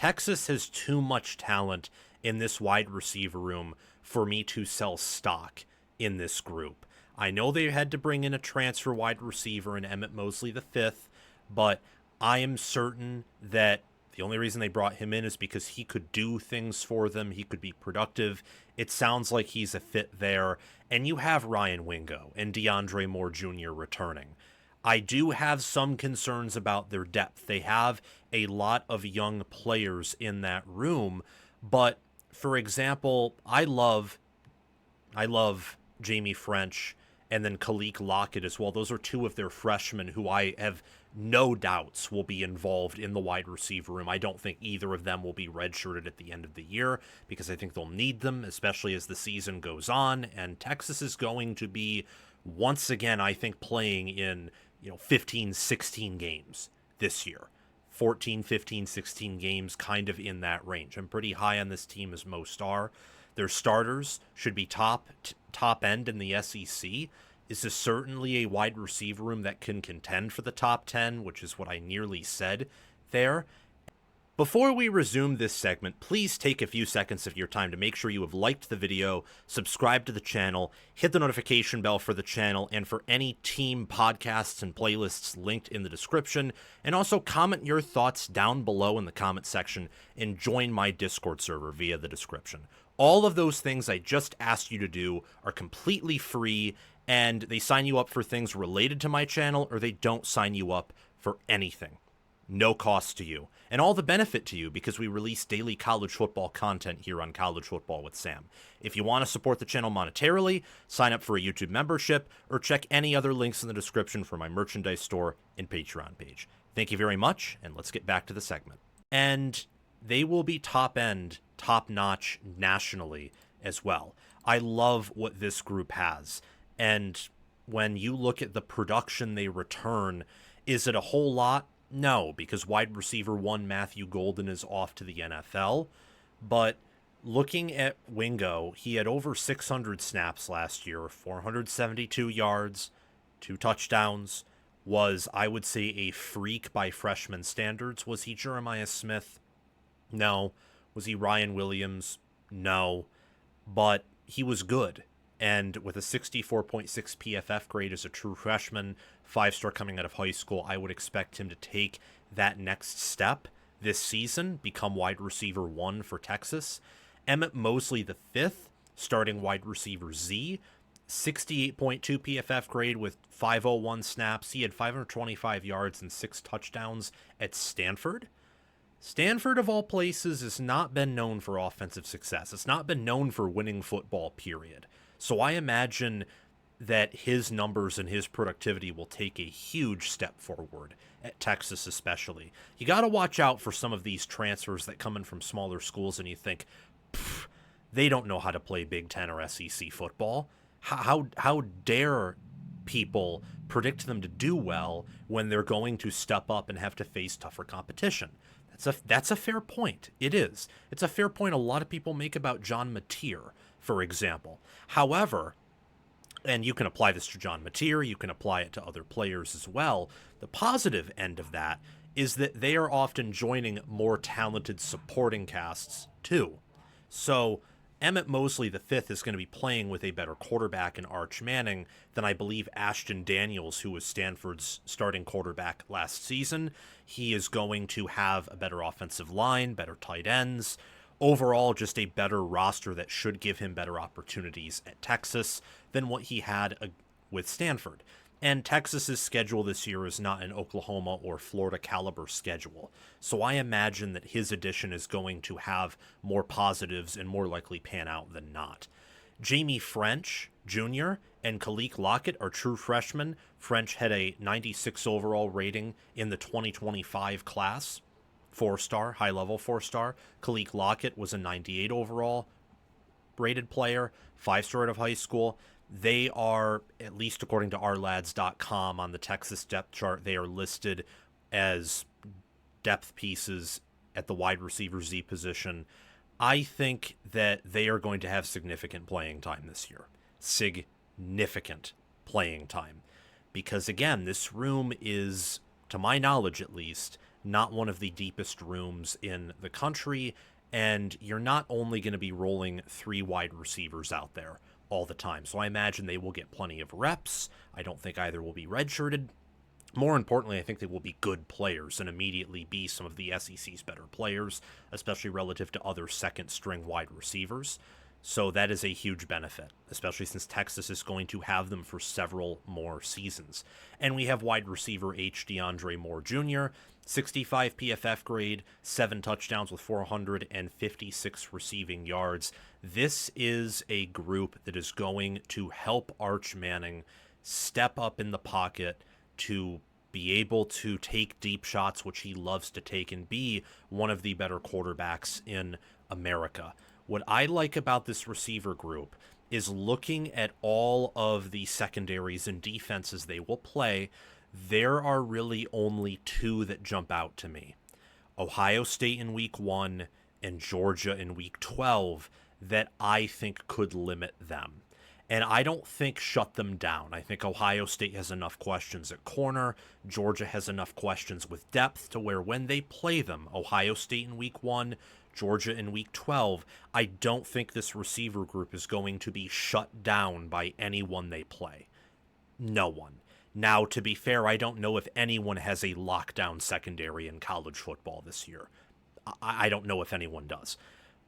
Texas has too much talent in this wide receiver room for me to sell stock in this group. I know they had to bring in a transfer wide receiver in Emmett Mosley V, but I am certain that the only reason they brought him in is because he could do things for them. He could be productive. It sounds like he's a fit there. And you have Ryan Wingo and DeAndre Moore Jr. returning. I do have some concerns about their depth. They have a lot of young players in that room, but for example, I love Jamie French and then Khalil Lockett as well. Those are two of their freshmen who I have no doubts will be involved in the wide receiver room. I don't think either of them will be redshirted at the end of the year because I think they'll need them, especially as the season goes on. And Texas is going to be, once again, I think, playing in 15, 16 games this year. 14, 15, 16 games, kind of in that range. I'm pretty high on this team, as most are. Their starters should be top end in the SEC. This is certainly a wide receiver room that can contend for the top 10, which is what I nearly said there. Before we resume this segment, please take a few seconds of your time to make sure you have liked the video, subscribe to the channel, hit the notification bell for the channel and for any team podcasts and playlists linked in the description, and also comment your thoughts down below in the comment section and join my Discord server via the description. All of those things I just asked you to do are completely free, and they sign you up for things related to my channel, or they don't sign you up for anything. No cost to you, and all the benefit to you because we release daily college football content here on College Football with Sam. If you want to support the channel monetarily, sign up for a YouTube membership, or check any other links in the description for my merchandise store and Patreon page. Thank you very much, and let's get back to the segment. And they will be top-end, top-notch nationally as well. I love what this group has, and when you look at the production they return, is it a whole lot? No, because wide receiver 1 Matthew Golden is off to the NFL. But looking at Wingo, he had over 600 snaps last year, 472 yards, 2 touchdowns, was, I would say, a freak by freshman standards. Was he Jeremiah Smith? No. Was he Ryan Williams? No. But he was good. And with a 64.6 PFF grade as a true freshman, 5-star coming out of high school, I would expect him to take that next step this season, become wide receiver 1 for Texas. Emmett Mosley V, starting wide receiver Z, 68.2 PFF grade with 501 snaps. He had 525 yards and 6 touchdowns at Stanford. Stanford, of all places, has not been known for offensive success. It's not been known for winning football, period. So I imagine that his numbers and his productivity will take a huge step forward at Texas especially. You got to watch out for some of these transfers that come in from smaller schools and you think, they don't know how to play Big Ten or SEC football. How dare people predict them to do well when they're going to step up and have to face tougher competition? That's a fair point. It is. It's a fair point a lot of people make about John Mateer, for example. However, and you can apply this to John Mateer, you can apply it to other players as well, the positive end of that is that they are often joining more talented supporting casts too. So Emmett Mosley V is going to be playing with a better quarterback in Arch Manning than I believe Ashton Daniels, who was Stanford's starting quarterback last season. He is going to have a better offensive line, better tight ends, overall just a better roster that should give him better opportunities at Texas than what he had with Stanford. And Texas's schedule this year is not an Oklahoma or Florida caliber schedule. So I imagine that his addition is going to have more positives and more likely pan out than not. Jamie French Jr. and Khalil Lockett are true freshmen. French had a 96 overall rating in the 2025 class. 4-star, high-level 4-star. Khalil Lockett was a 98 overall rated player, 5-star out of high school. They are, at least according to ourlads.com on the Texas depth chart, they are listed as depth pieces at the wide receiver Z position. I think that they are going to have significant playing time this year. Significant playing time. Because, again, this room is, to my knowledge at least, not one of the deepest rooms in the country, and you're not only going to be rolling 3 wide receivers out there all the time. So I imagine they will get plenty of reps. I don't think either will be redshirted. More importantly, I think they will be good players and immediately be some of the SEC's better players, especially relative to other second-string wide receivers. So that is a huge benefit, especially since Texas is going to have them for several more seasons. And we have wide receiver DeAndre Moore Jr., 65 PFF grade, 7 touchdowns with 456 receiving yards. This is a group that is going to help Arch Manning step up in the pocket to be able to take deep shots, which he loves to take, and be one of the better quarterbacks in America. What I like about this receiver group is looking at all of the secondaries and defenses they will play. There are really only 2 that jump out to me. Ohio State in week 1 and Georgia in week 12 that I think could limit them. And I don't think shut them down. I think Ohio State has enough questions at corner. Georgia has enough questions with depth to where when they play them, Ohio State in week 1, Georgia in week 12, I don't think this receiver group is going to be shut down by anyone they play. No one. Now, to be fair, I don't know if anyone has a lockdown secondary in college football this year. I don't know if anyone does.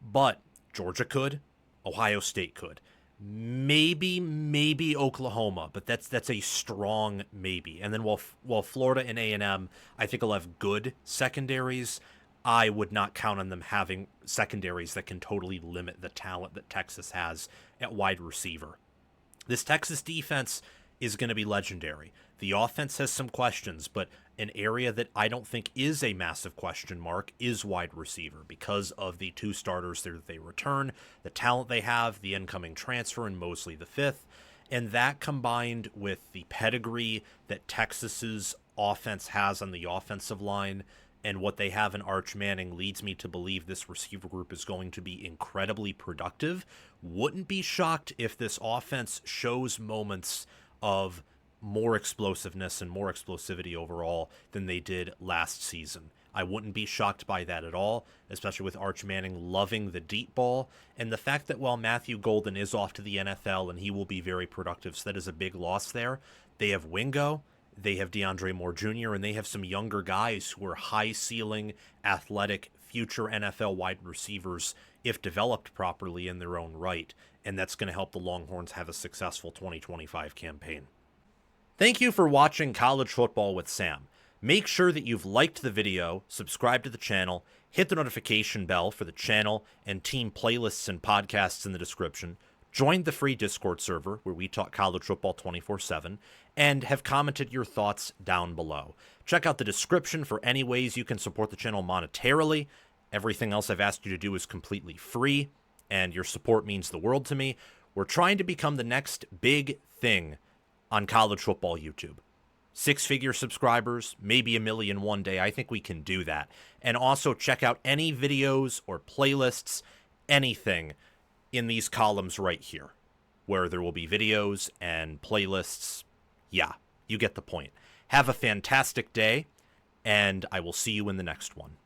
But Georgia could. Ohio State could. Maybe Oklahoma, but that's a strong maybe. And then while Florida and A&M, I think will have good secondaries, I would not count on them having secondaries that can totally limit the talent that Texas has at wide receiver. This Texas defense is going to be legendary. The offense has some questions, but an area that I don't think is a massive question mark is wide receiver because of the 2 starters there that they return, the talent they have, the incoming transfer in Mosley V, and that combined with the pedigree that Texas's offense has on the offensive line and what they have in Arch Manning leads me to believe this receiver group is going to be incredibly productive. Wouldn't be shocked if this offense shows moments of more explosiveness and more explosivity overall than they did last season. I wouldn't be shocked by that at all, especially with Arch Manning loving the deep ball and the fact that while Matthew Golden is off to the NFL and he will be very productive, so that is a big loss there. They have Wingo, they have DeAndre Moore Jr., and they have some younger guys who are high-ceiling, athletic, future NFL wide receivers if developed properly in their own right, and that's going to help the Longhorns have a successful 2025 campaign. Thank you for watching College Football with Sam. Make sure that you've liked the video, subscribed to the channel, hit the notification bell for the channel and team playlists and podcasts in the description, join the free Discord server where we talk college football 24/7, and have commented your thoughts down below. Check out the description for any ways you can support the channel monetarily. Everything else I've asked you to do is completely free, and your support means the world to me. We're trying to become the next big thing on college football YouTube. 6-figure subscribers, maybe 1 million one day. I think we can do that. And also check out any videos or playlists, anything in these columns right here, where there will be videos and playlists. Yeah, you get the point. Have a fantastic day, and I will see you in the next one.